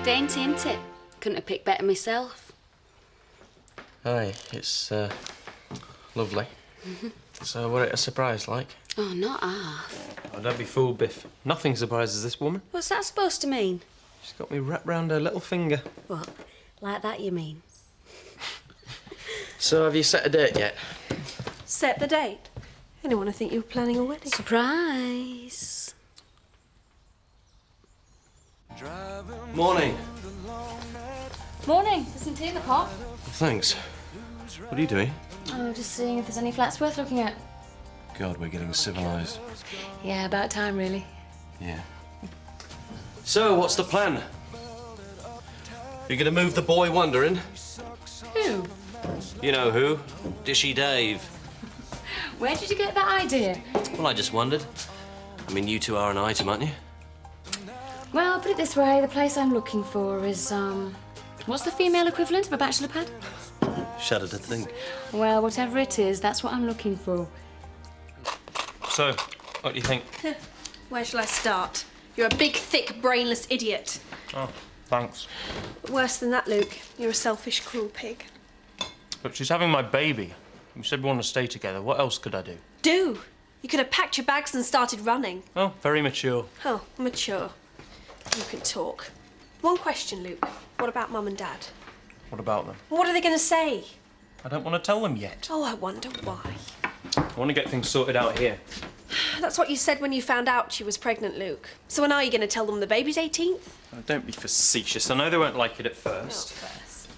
Dainty, ain't it? Couldn't have picked better myself. Aye, it's lovely. So, what it a surprise like? Oh, not half. Oh, don't be fooled, Biff. Nothing surprises this woman. What's that supposed to mean? She's got me wrapped round her little finger. What? Like that, you mean? So, have you set a date yet? Set the date? I didn't want to think you were planning a wedding. Surprise. Morning. Morning. There's some tea in the pot. Thanks. What are you doing? Oh, just seeing if there's any flats worth looking at. God, we're getting civilised. Yeah, about time, really. Yeah. So, what's the plan? You're gonna move the boy wonder in? Who? You know who. Dishy Dave. Where did you get that idea? Well, I just wondered. I mean, you two are an item, aren't you? Well, put it this way, the place I'm looking for is, what's the female equivalent of a bachelor pad? Shudder to think. Well, whatever it is, that's what I'm looking for. So, what do you think? Where shall I start? You're a big, thick, brainless idiot. Oh, thanks. But worse than that, Luke, you're a selfish, cruel pig. But she's having my baby. We said we want to stay together. What else could I do? Do! You could have packed your bags and started running. Oh, very mature. Oh, mature. You can talk. One question, Luke. What about Mum and Dad? What about them? What are they going to say? I don't want to tell them yet. Oh, I wonder why. I want to get things sorted out here. That's what you said when you found out she was pregnant, Luke. So when are you going to tell them the baby's 18th? Oh, don't be facetious. I know they won't like it at first. Not first.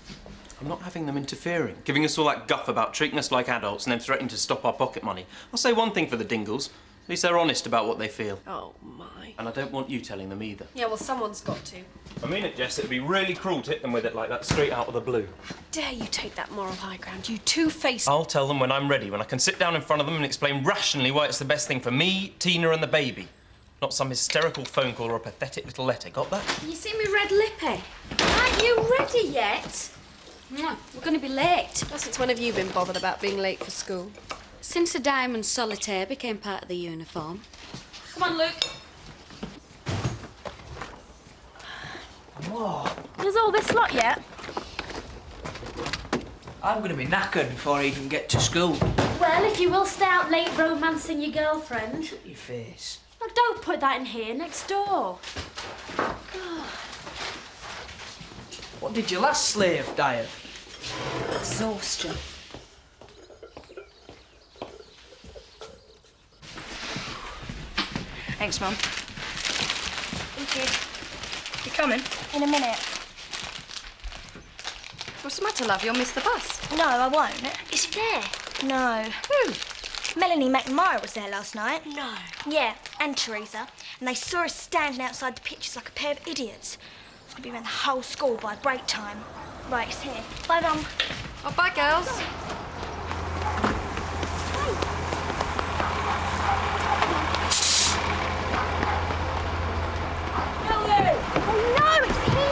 I'm not having them interfering, giving us all that guff about treating us like adults and then threatening to stop our pocket money. I'll say one thing for the Dingles. At least they're honest about what they feel. Oh, my. And I don't want you telling them either. Yeah, well, someone's got to. I mean it, Jess. It'd be really cruel to hit them with it like that straight out of the blue. How dare you take that moral high ground, you two-faced... I'll tell them when I'm ready, when I can sit down in front of them and explain rationally why it's the best thing for me, Tina and the baby. Not some hysterical phone call or a pathetic little letter. Got that? You see me red lippy? Aren't you ready yet? Mwah, we're going to be late. Well, since when have you been bothered about being late for school? Since a diamond solitaire became part of the uniform. Come on, Luke. Whoa, There's all this lot yet? I'm going to be knackered before I even get to school. Well, if you will stay out late romancing your girlfriend. Shut your face. Look, don't put that in here, next door. God. What did your last slave die of? Exhaustion. Thanks, Mum. Thank you. You coming? In a minute. What's the matter, love? You'll miss the bus. No, I won't. Is it there? No. Who? Melanie McNamara was there last night. No. Yeah, and Teresa. And they saw us standing outside the pictures like a pair of idiots. It's gonna be around the whole school by break time. Right, it's here. Bye, Mum. Oh, bye, girls. Oh, no, it's here!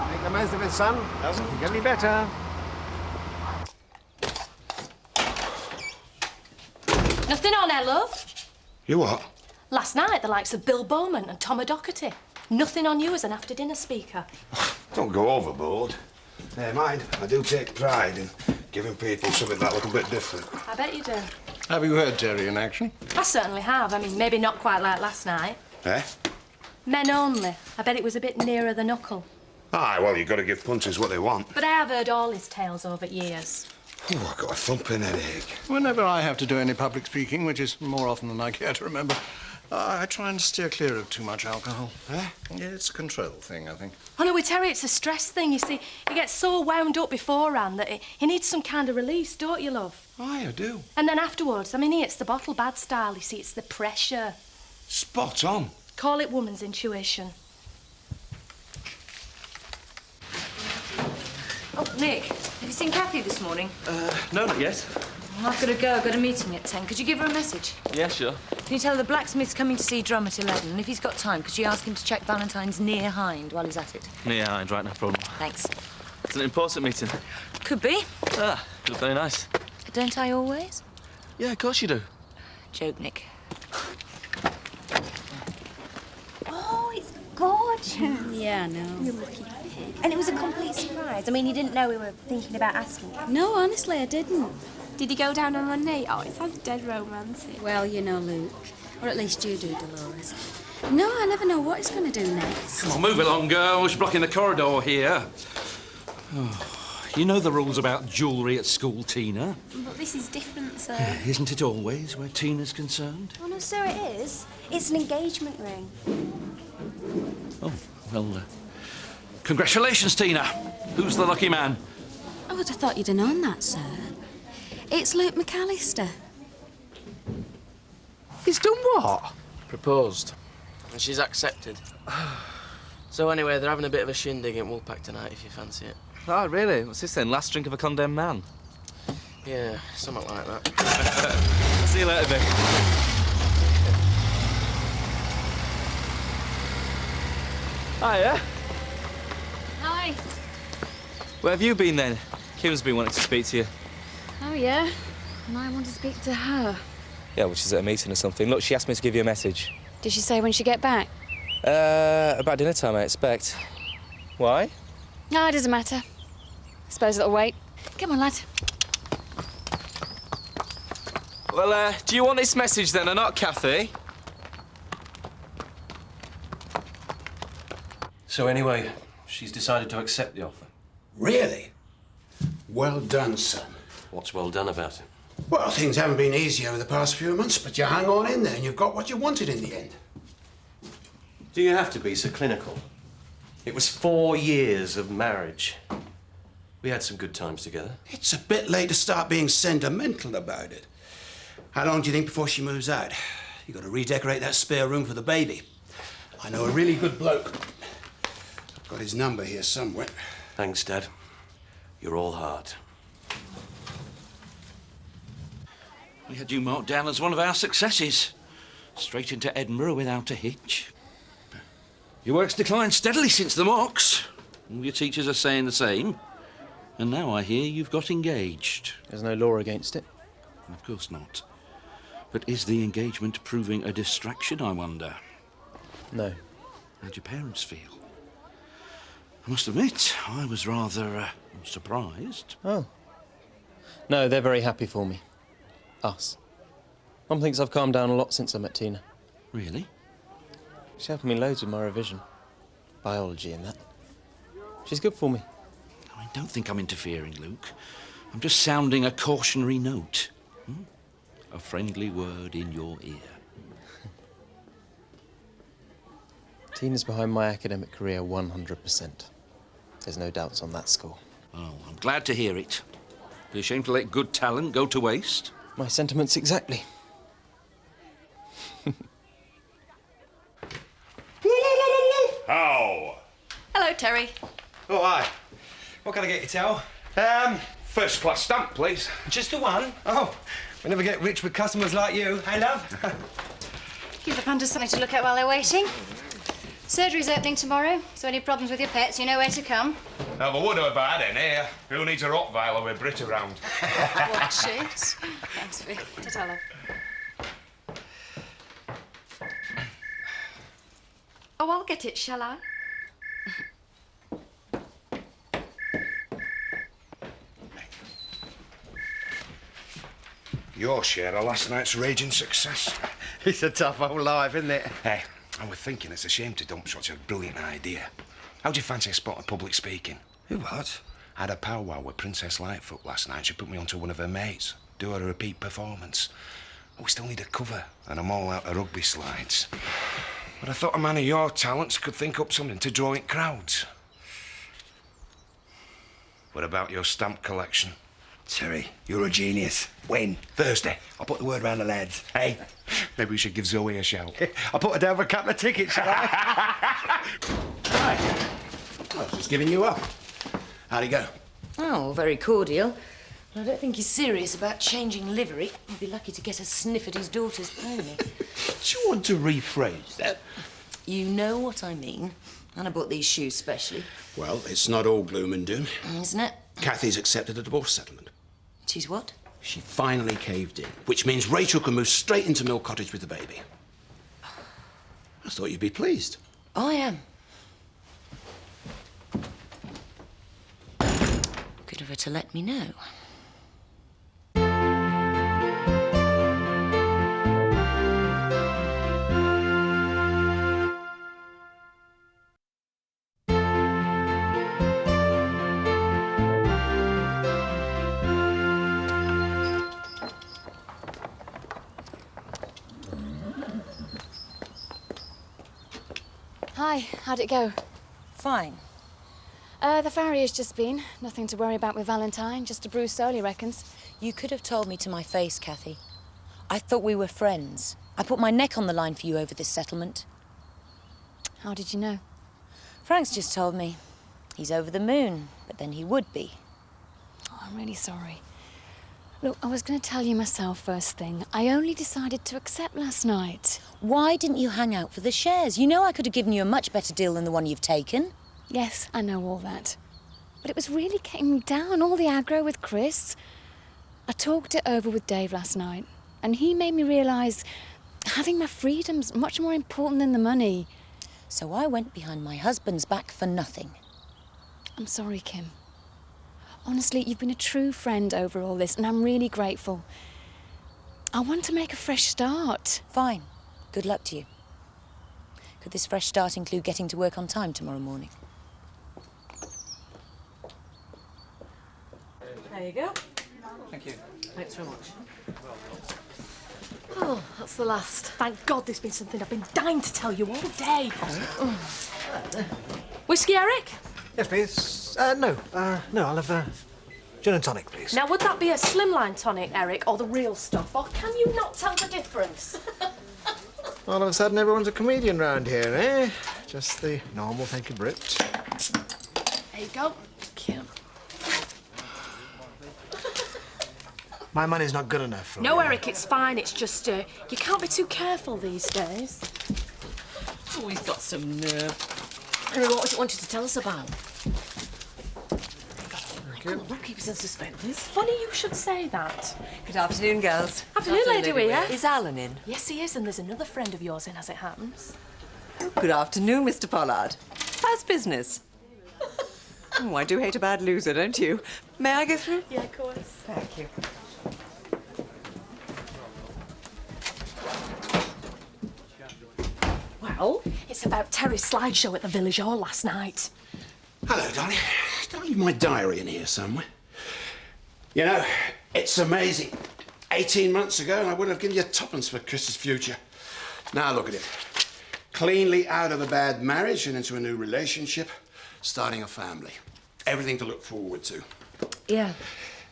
Make the most of it, son. Doesn't get any better. Nothing on there, love. You what? Last night, the likes of Bill Bowman and Tom O'Doherty. Nothing on you as an after-dinner speaker. Don't go overboard. Never mind. I do take pride in giving people something that look a bit different. I bet you do. Have you heard Terry in action? I certainly have. I mean, maybe not quite like last night. Eh? Men only. I bet it was a bit nearer the knuckle. Aye, well, you've got to give punches what they want. But I have heard all his tales over years. Oh, I've got a thumping headache. Whenever I have to do any public speaking, which is more often than I care to remember, I try and steer clear of too much alcohol. Eh? Yeah, it's a control thing, I think. Oh, no, with Terry, it's a stress thing. You see, he gets so wound up beforehand that he needs some kind of release, don't you, love? Aye, I do. And then afterwards, I mean, he hits the bottle bad style. You see, it's the pressure. Spot on. Call it woman's intuition. Oh, Nick, have you seen Kathy this morning? No, not yet. Well, I've got to go. I've got a meeting at 10. Could you give her a message? Yeah, sure. Can you tell her the blacksmith's coming to see Drum at 11? And if he's got time, could you ask him to check Valentine's near hind while he's at it? Yeah, right, no problem. Thanks. It's an important meeting. Could be. Ah, you look very nice. Don't I always? Yeah, of course you do. Joke, Nick. Oh, it's gorgeous. Yeah, I know. You're lucky. And it was a complete surprise. I mean, you didn't know we were thinking about asking. No, honestly, I didn't. Did he go down on one knee? Oh, it sounds dead romantic. Well, you know, Luke. Or at least you do, Dolores. No, I never know what he's going to do next. Come on, move along, girls. Blocking the corridor here. Oh, you know the rules about jewellery at school, Tina. But this is different, sir. Isn't it always where Tina's concerned? Oh, no, sir, it is. It's an engagement ring. Oh, well, congratulations, Tina. Who's the lucky man? I would have thought you'd have known that, sir. It's Luke McAllister. He's done what? Proposed. And she's accepted. So anyway, they're having a bit of a shindig in Woolpack tonight, if you fancy it. Oh, really? What's this then? Last drink of a condemned man? Yeah, something like that. See you later, Vic. Hiya. Hi. Where have you been then? Kim's been wanting to speak to you. Oh, yeah? And I want to speak to her. Yeah, well, she's at a meeting or something. Look, she asked me to give you a message. Did she say when she get back? About dinner time, I expect. Why? No, it doesn't matter. I suppose it'll wait. Come on, lad. Well, do you want this message then, or not, Kathy? So anyway, she's decided to accept the offer. Really? Well done, son. What's well done about it? Well, things haven't been easy over the past few months, but you hang on in there and you've got what you wanted in the end. Do you have to be so clinical? It was 4 years of marriage. We had some good times together. It's a bit late to start being sentimental about it. How long do you think before she moves out? You've got to redecorate that spare room for the baby. I know a really good bloke. I've got his number here somewhere. Thanks, Dad. You're all heart. We had you marked down as one of our successes. Straight into Edinburgh without a hitch. Your work's declined steadily since the mocks. All your teachers are saying the same. And now I hear you've got engaged. There's no law against it. Of course not. But is the engagement proving a distraction, I wonder? No. How'd your parents feel? I must admit, I was rather surprised. Oh. No, they're very happy for me. Us. Mum thinks I've calmed down a lot since I met Tina. Really? She's helping me loads with my revision. Biology and that. She's good for me. I don't think I'm interfering, Luke. I'm just sounding a cautionary note. A friendly word in your ear. Tina's behind my academic career 100%. There's no doubts on that score. Oh, I'm glad to hear it. Be ashamed to let good talent go to waste. My sentiments exactly. How? Hello, Terry. Oh, hi. What can I get you, Tao? First class stamp, please. Just the one? Oh, we never get rich with customers like you. Hey, love? Give the punters something to look at while they're waiting. Surgery's opening tomorrow, so any problems with your pets, you know where to come. Oh, but wouldn't have had any. Who needs a Rottweiler with Brit around? Watch it. Thanks, Vic. Ta-ta, love. Oh, I'll get it, shall I? Your share of last night's raging success. It's a tough old life, isn't it? Hey, I was thinking it's a shame to dump such a brilliant idea. How'd you fancy a spot of public speaking? Who what? I had a powwow with Princess Lightfoot last night. She put me onto one of her mates. Do her a repeat performance. Oh, we still need a cover, and I'm all out of rugby slides. But I thought a man of your talents could think up something to draw in crowds. What about your stamp collection? Terry, you're a genius. When? Thursday. I'll put the word round the lads. Hey? Maybe we should give Zoe a shout. I'll put her down for a couple of tickets, shall I? Right. I was just giving you up. How'd he go? Oh, very cordial. I don't think he's serious about changing livery. He'd be lucky to get a sniff at his daughter's pony. Do you want to rephrase that? You know what I mean. And I bought these shoes specially. Well, it's not all gloom and doom. Isn't it? Kathy's accepted a divorce settlement. She's what? She finally caved in, which means Rachel can move straight into Mill Cottage with the baby. I thought you'd be pleased. I am. Good of her to let me know. Hi, how'd it go? Fine. The farrier's just been. Nothing to worry about with Valentine, just a bruised soul, he reckons. You could have told me to my face, Kathy. I thought we were friends. I put my neck on the line for you over this settlement. How did you know? Frank's just told me. He's over the moon, but then he would be. Oh, I'm really sorry. Look, I was going to tell you myself first thing. I only decided to accept last night. Why didn't you hang out for the shares? You know I could have given you a much better deal than the one you've taken. Yes, I know all that. But it was really getting me down, all the aggro with Chris. I talked it over with Dave last night, and he made me realise having my freedom's much more important than the money. So I went behind my husband's back for nothing. I'm sorry, Kim. Honestly, you've been a true friend over all this, and I'm really grateful. I want to make a fresh start. Fine. Good luck to you. Could this fresh start include getting to work on time tomorrow morning? There you go. Thank you. Thanks very much. Oh, that's the last. Thank God there's been something I've been dying to tell you all day. Whiskey, Eric? Yes, please. No, I'll have gin and tonic, please. Now, would that be a slimline tonic, Eric, or the real stuff? Or can you not tell the difference? All of a sudden, everyone's a comedian round here, eh? Just the normal, thank you, Brit. There you go. Cute. My money's not good enough for No, you. Eric, it's fine. It's just, you can't be too careful these days. Oh, he's got some nerve. Anyway, what was it wanted to tell us about? Look, he was in suspense. Funny you should say that. Good afternoon, girls. Afternoon, Lady Weir. Is Alan in? Yes, he is, and there's another friend of yours in, as it happens. Good afternoon, Mr. Pollard. How's business? Oh, I do hate a bad loser, don't you? May I go through? Yeah, of course. Thank you. Well, it's about Terry's slideshow at the Village Hall last night. Hello, darling. Did I leave my diary in here somewhere? You know, it's amazing. 18 months ago, I wouldn't have given you tuppence for Chris's future. Now look at him. Cleanly out of a bad marriage and into a new relationship, starting a family. Everything to look forward to. Yeah.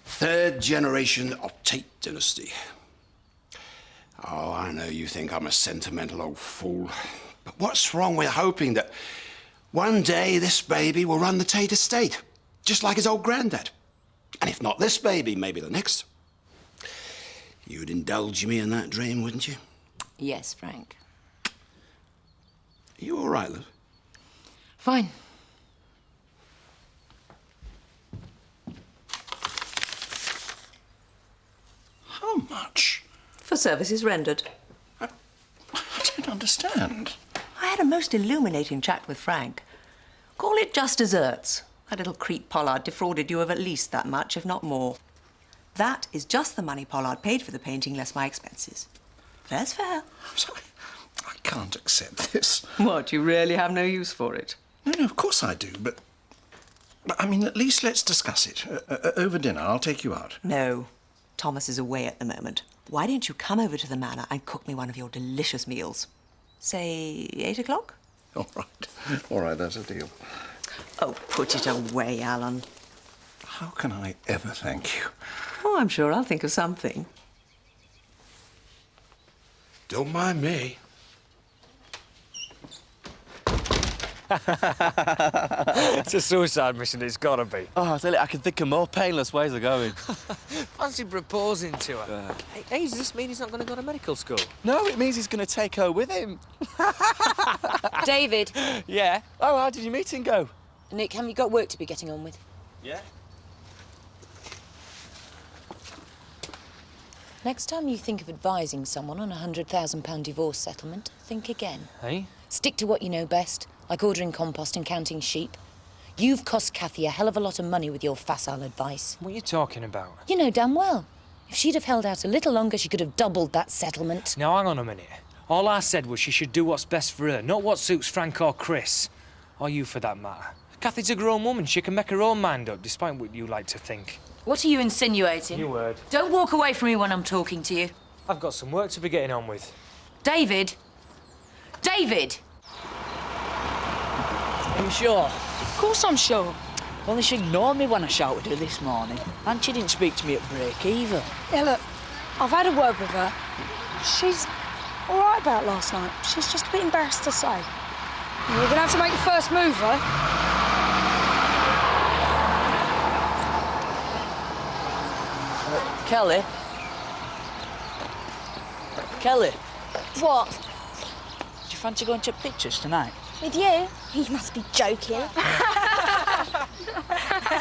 Third generation of Tate dynasty. Oh, I know you think I'm a sentimental old fool. But what's wrong with hoping that one day this baby will run the Tate estate, just like his old granddad? And if not this baby, maybe the next. You'd indulge me in that dream, wouldn't you? Yes, Frank. Are you all right, love? Fine. How much? For services rendered. I don't understand. I had a most illuminating chat with Frank. Call it just desserts. That little creep Pollard defrauded you of at least that much, if not more. That is just the money Pollard paid for the painting, less my expenses. Fair's fair. I'm sorry. I can't accept this. What, you really have no use for it? No, of course I do, but I mean, at least let's discuss it. Over dinner, I'll take you out. No. Thomas is away at the moment. Why don't you come over to the manor and cook me one of your delicious meals? Say 8 o'clock? All right. All right, that's a deal. Oh, put it away, Alan. How can I ever thank you? Oh, I'm sure I'll think of something. Don't mind me. It's a suicide mission, it's gotta be. Oh, I tell you, I can think of more painless ways of going. Fancy proposing to her. Hey, does this mean he's not going to go to medical school? No, it means he's going to take her with him. David. Yeah? Oh, how did your meeting go? Nick, haven't you got work to be getting on with? Yeah. Next time you think of advising someone on a £100,000 divorce settlement, think again. Hey? Stick to what you know best, like ordering compost and counting sheep. You've cost Kathy a hell of a lot of money with your facile advice. What are you talking about? You know damn well. If she'd have held out a little longer, she could have doubled that settlement. Now, hang on a minute. All I said was she should do what's best for her, not what suits Frank or Chris. Or you, for that matter. Kathy's a grown woman. She can make her own mind up, despite what you like to think. What are you insinuating? Your word. Don't walk away from me when I'm talking to you. I've got some work to be getting on with. David! David! Are you sure? Of course I'm sure. Only she ignored me when I shouted her this morning. And she didn't speak to me at break either. Yeah, look, I've had a word with her. She's all right about last night. She's just a bit embarrassed to say. You're gonna have to make the first move, though. Kelly? Kelly? What? Do you fancy going to pictures tonight? With you? You must be joking.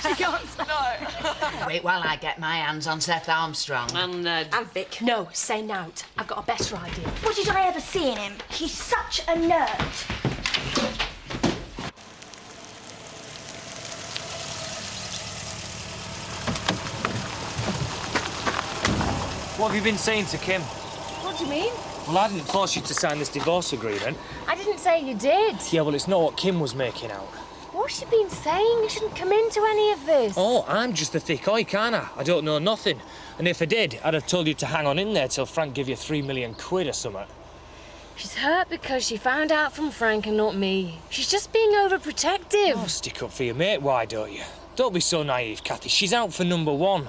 She can't stop. Wait while I get my hands on Seth Armstrong. And Vic. No, say nout. I've got a better idea. What did I ever see in him? He's such a nerd. What have you been saying to Kim? What do you mean? Well, I didn't force you to sign this divorce agreement. I didn't say you did. Yeah, well, it's not what Kim was making out. What's she been saying? You shouldn't come into any of this. Oh, I'm just a thick oik, aren't I? I don't know nothing. And if I did, I'd have told you to hang on in there till Frank give you £3 million or something. She's hurt because she found out from Frank and not me. She's just being overprotective. Oh, stick up for your mate, why don't you? Don't be so naive, Kathy. She's out for number one.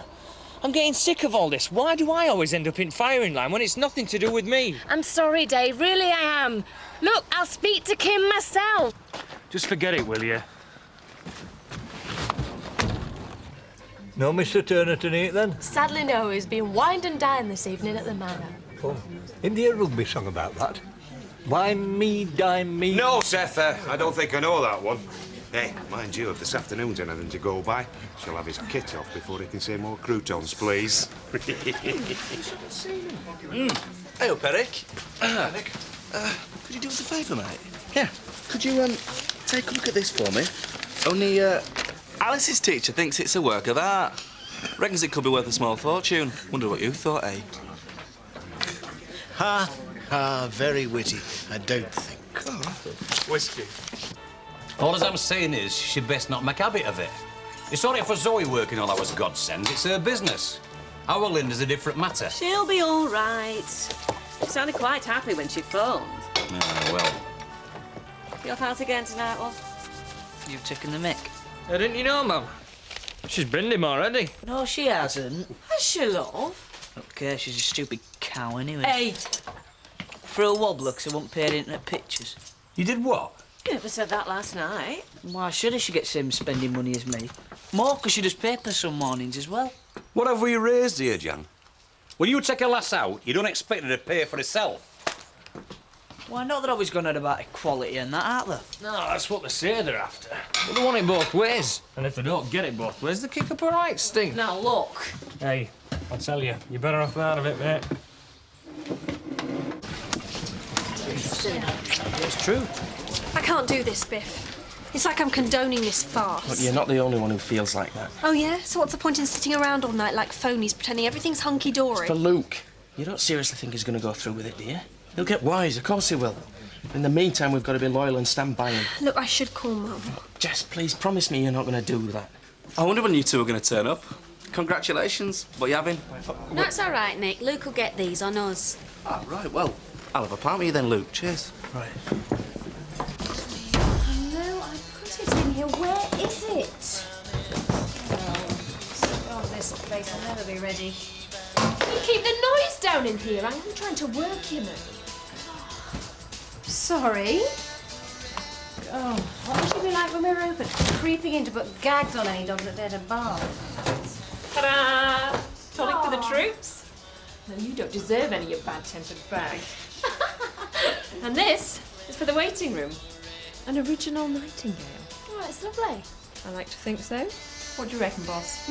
I'm getting sick of all this. Why do I always end up in firing line when it's nothing to do with me? I'm sorry, Dave. Really, I am. Look, I'll speak to Kim myself. Just forget it, will you? No Mr. Turner tonight, then? Sadly, no. He's been wined and dined this evening at the Manor. Oh, in the rugby song about that. Wine me, dine me... No, Seth, I don't think I know that one. Hey, mind you, if this afternoon's anything to go by, she'll have his kit off before he can say more croutons, please. Hey up, Eric. Nick. Could you do us a favour, mate? Yeah. Could you, take a look at this for me? Only, Alice's teacher thinks it's a work of art. Reckons it could be worth a small fortune. Wonder what you thought, eh? Ha, ha, very witty, I don't think. Whiskey. All as I'm saying is, she'd best not make a habit of it. It's sorry for Zoe working all hours godsend. It's her business. Our Linda's a different matter. She'll be all right. She sounded quite happy when she phoned. Ah, well. You off out again tonight, love? You've taken the mick. Oh, didn't you know, Mum? She's binned him already. No, she hasn't. Has she, love? Okay, she's a stupid cow anyway. Hey! For a wobbler, 'cause I won't pay her internet pictures. You did what? You never said that last night. Why should she get the same spending money as me? More 'cause she does paper some mornings as well. What have we raised here, Jan? When you take a lass out, you don't expect her to pay for herself. Why, not they're always going on about equality and that, aren't they? No, that's what they say they're after. But they want it both ways. And if they don't get it both ways, they kick up a right stink. Now, look. Hey, I tell you, you're better off out of it, mate. It's true. I can't do this, Biff. It's like I'm condoning this farce. Look, you're not the only one who feels like that. Oh, yeah? So what's the point in sitting around all night like phonies pretending everything's hunky-dory? For Luke. You don't seriously think he's going to go through with it, do you? He'll get wise, of course he will. In the meantime, we've got to be loyal and stand by him. Look, I should call Mum. Jess, please, promise me you're not going to do that. I wonder when you two are going to turn up. Congratulations. What are you having? That's all right, Nick. Luke will get these on us. Ah, right, well, I'll have a pint with you then, Luke. Cheers. Right. No, I put it in here. Where is it? Oh, this place will never be ready. You keep the noise down in here. I'm trying to work, you know. Sorry. Oh, what would she be like when we were open? Creeping in to put gags on any dogs that dared to bark. Ta-da! Tonic for the troops. No, you don't deserve any of your bad-tempered bag. And this is for the waiting room. An original nightingale. Oh, it's lovely. I like to think so. What do you reckon, boss?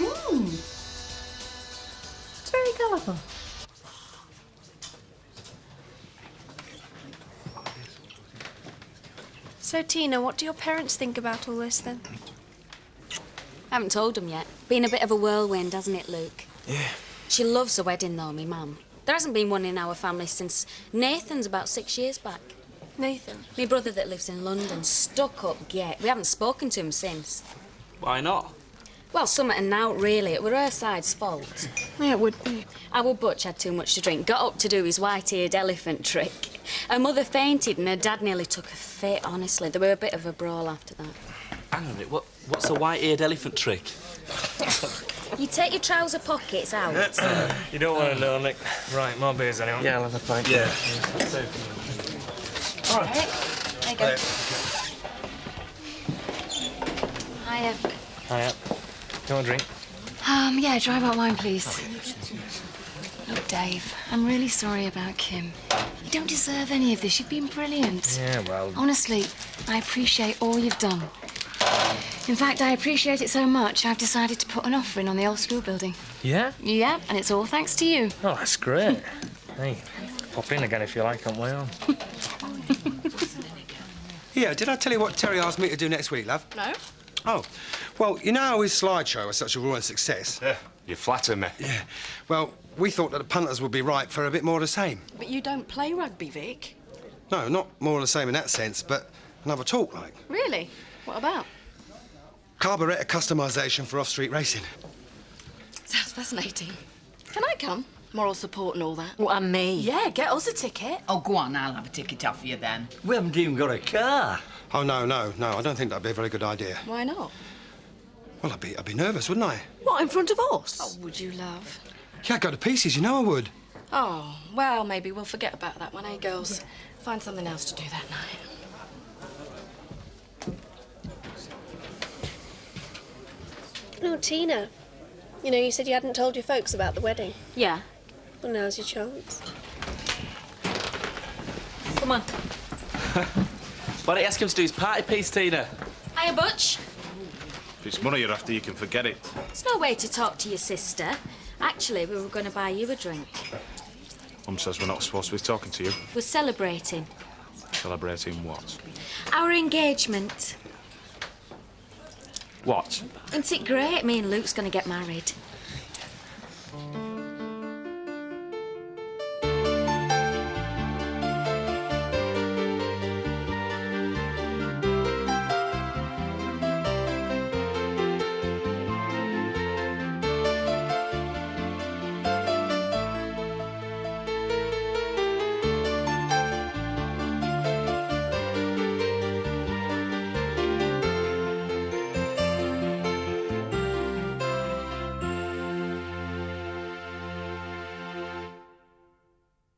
It's very colourful. So, Tina, what do your parents think about all this then? I haven't told them yet. Been a bit of a whirlwind, hasn't it, Luke? Yeah. She loves a wedding, though, me mum. There hasn't been one in our family since Nathan's about 6 years back. Nathan? My brother that lives in London, stuck up git. We haven't spoken to him since. Why not? Well, something out, really. It were her side's fault. Yeah, it would be. Our Butch had too much to drink, got up to do his white-eared elephant trick. Her mother fainted and her dad nearly took a fit, honestly. There were a bit of a brawl after that. Hang on a minute, what's a white-eared elephant trick? You take your trouser pockets out. You don't want to know, Nick. Right, more beers, anyone? Yeah, I'll have a pint. Yeah. All right. There you go. Hiya. Hiya. Do you want a drink? Yeah, dry white wine, please. Look, Dave, I'm really sorry about Kim. You don't deserve any of this. You've been brilliant. Yeah, well... Honestly, I appreciate all you've done. In fact, I appreciate it so much, I've decided to put an offer in on the old school building. Yeah? Yeah, and it's all thanks to you. Oh, that's great. Hey, pop in again if you like on my own. Yeah, did I tell you what Terry asked me to do next week, love? No. Oh, well, you know how his slideshow was such a roaring success? Yeah, you flatter me. Yeah. Well, we thought that the punters would be right for a bit more of the same. But you don't play rugby, Vic. No, not more of the same in that sense, but another talk, like. Really? What about? Carburettor customisation for off-street racing. Sounds fascinating. Can I come? Moral support and all that. What, and me? Yeah, get us a ticket. Oh, go on, I'll have a ticket off for you then. We haven't even got a car. Oh, no, I don't think that'd be a very good idea. Why not? Well, I'd be nervous, wouldn't I? What, in front of us? Oh, would you, love? Yeah, I'd go to pieces, you know I would. Oh, well, maybe we'll forget about that one, eh, girls? Find something else to do that night. Oh, Tina. You know, you said you hadn't told your folks about the wedding. Yeah. Well, now's your chance. Come on. Why don't you ask him to do his party piece, Tina? Hiya, Butch. If it's money you're after, you can forget it. It's no way to talk to your sister. Actually, we were going to buy you a drink. Mum says we're not supposed to be talking to you. We're celebrating. Celebrating what? Our engagement. What? Isn't it great? Me and Luke's going to get married.